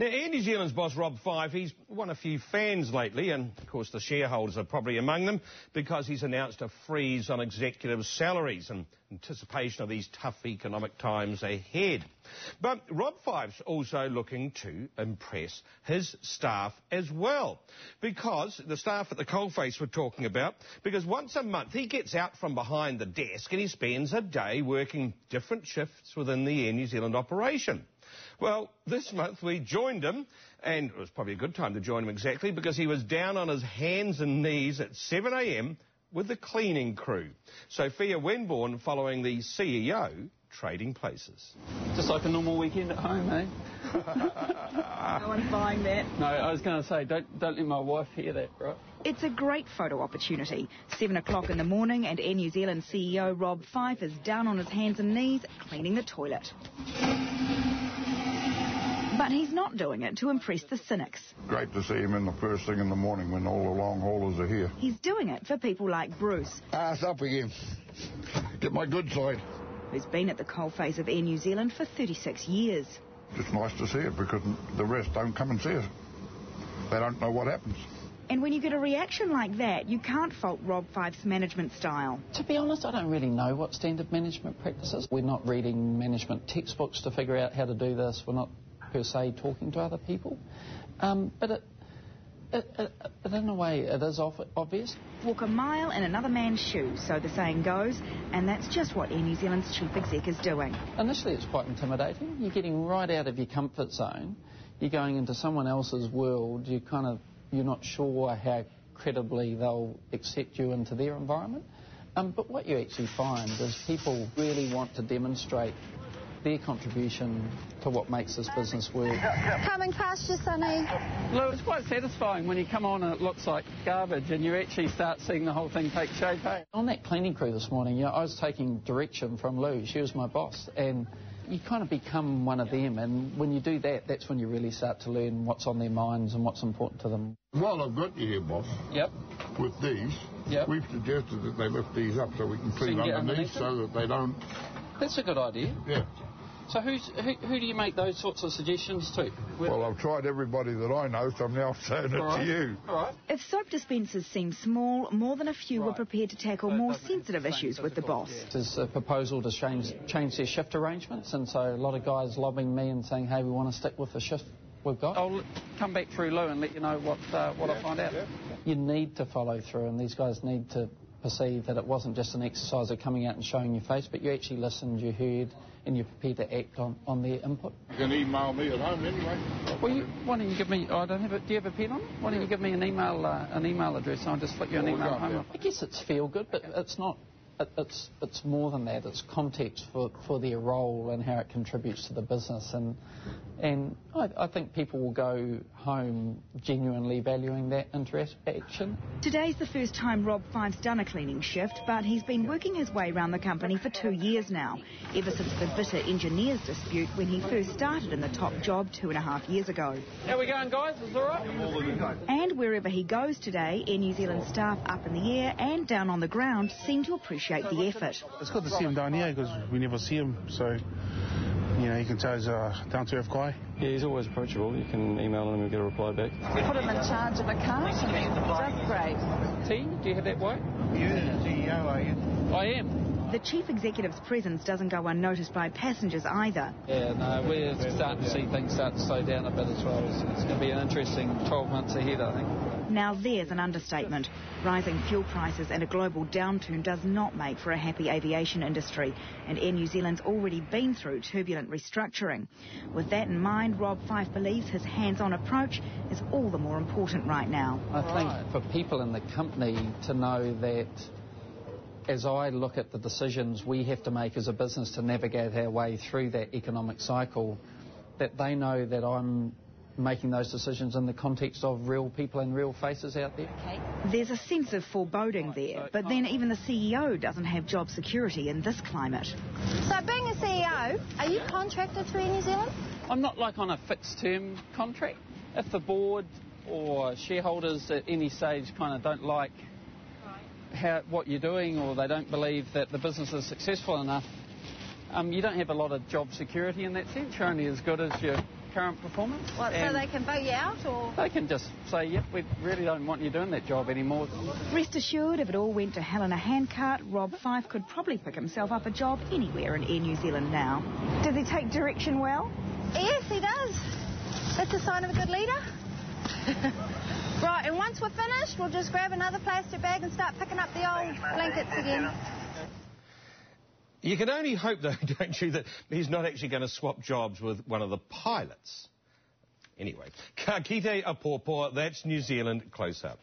Now, Air New Zealand's boss, Rob Fyfe, he's won a few fans lately, and, of course, the shareholders are probably among them, because he's announced a freeze on executive salaries in anticipation of these tough economic times ahead. But Rob Fyfe's also looking to impress his staff as well, because the staff at the coalface we're talking about, because once a month he gets out from behind the desk and he spends a day working different shifts within the Air New Zealand operation. Well, this month we joined him, and it was probably a good time to join him exactly, because he was down on his hands and knees at 7 a.m. with the cleaning crew. Sophia Wenborn following the CEO trading places. Just like a normal weekend at home, eh? No one's buying that. No, I was going to say, don't let my wife hear that, right? It's a great photo opportunity. 7 o'clock in the morning and Air New Zealand CEO Rob Fyfe is down on his hands and knees cleaning the toilet. But he's not doing it to impress the cynics. Great to see him in the first thing in the morning when all the long haulers are here. He's doing it for people like Bruce. Ass up again. Get my good side. Who's been at the coalface of Air New Zealand for 36 years. It's nice to see it because the rest don't come and see it. They don't know what happens. And when you get a reaction like that, you can't fault Rob Fyfe's management style. To be honest, I don't really know what standard management practices. We're not reading management textbooks to figure out how to do this. We're not per se talking to other people. But in a way, it is obvious. Walk a mile in another man's shoes, so the saying goes, and that's just what Air New Zealand's chief exec is doing. Initially, it's quite intimidating. You're getting right out of your comfort zone. You're going into someone else's world. You're not sure how credibly they'll accept you into their environment. But what you actually find is people really want to demonstrate their contribution to what makes this business work. Coming past you, Sonny. Lou, it's quite satisfying when you come on and it looks like garbage and you actually start seeing the whole thing take shape. Eh? On that cleaning crew this morning, I was taking direction from Lou. She was my boss, and you kind of become one of them, and when you do that, that's when you really start to learn what's on their minds and what's important to them. While I've got you here, boss, Yep. with these, Yep. We've suggested that they lift these up so we can clean underneath so that they don't... That's a good idea. Yeah. So who do you make those sorts of suggestions to? Well, I've tried everybody that I know, so I'm now saying it to you. All right. If soap dispensers seem small, more than a few were prepared to tackle more sensitive issues with the boss. There's a proposal to change their shift arrangements, and so a lot of guys lobbying me and saying, hey, we want to stick with the shift we've got. I'll come back through Lou and let you know what I find out. Yeah. You need to follow through, and these guys need to perceive that it wasn't just an exercise of coming out and showing your face, but you actually listened, you heard, and you're prepared to act on their input. You can email me at home anyway. Well, why don't you give me... I don't have it. Do you have a pen on? Why don't you give me an email address and I'll just flick you an email home. I guess it's feel good, but it's not. It's more than that. It's context for their role and how it contributes to the business, and I think people will go home genuinely valuing that interaction. Today's the first time Rob Fyfe's done a cleaning shift, but he's been working his way around the company for 2 years now, ever since the bitter engineers dispute when he first started in the top job 2.5 years ago. How we going, guys? Is it all right? And wherever he goes today, Air New Zealand staff up in the air and down on the ground seem to appreciate the effort. It's good to see him down here because we never see him, so you can tell he's a down-to-earth guy. Yeah, he's always approachable. You can email him and get a reply back. Put him in charge of a cart. Just great. T, do you have that way? You're the CEO, are you? I am. The chief executive's presence doesn't go unnoticed by passengers either. Yeah, no, we're starting to see things start to slow down a bit as well. It's going to be an interesting 12 months ahead, I think. Now there's an understatement. Rising fuel prices and a global downturn does not make for a happy aviation industry, and Air New Zealand's already been through turbulent restructuring. With that in mind, Rob Fyfe believes his hands-on approach is all the more important right now. I think for people in the company to know that as I look at the decisions we have to make as a business to navigate our way through that economic cycle, that they know that I'm making those decisions in the context of real people and real faces out there. There's a sense of foreboding there, but then even the CEO doesn't have job security in this climate. So being a CEO, are you contracted through New Zealand? I'm not like on a fixed term contract. If the board or shareholders at any stage kind of don't like what you're doing, or they don't believe that the business is successful enough, you don't have a lot of job security in that sense. You're only as good as current performance. What, so they can bug you out, or...? They can just say, yep, we really don't want you doing that job anymore. Rest assured, if it all went to Helena Handcart, Rob Fife could probably pick himself up a job anywhere in Air New Zealand now. Does he take direction well? Yes, he does. That's a sign of a good leader. Right, and once we're finished, we'll just grab another plastic bag and start picking up the old blankets again. You can only hope, though, don't you, that he's not actually going to swap jobs with one of the pilots. Anyway, ka kite a pōpō, that's New Zealand Close Up.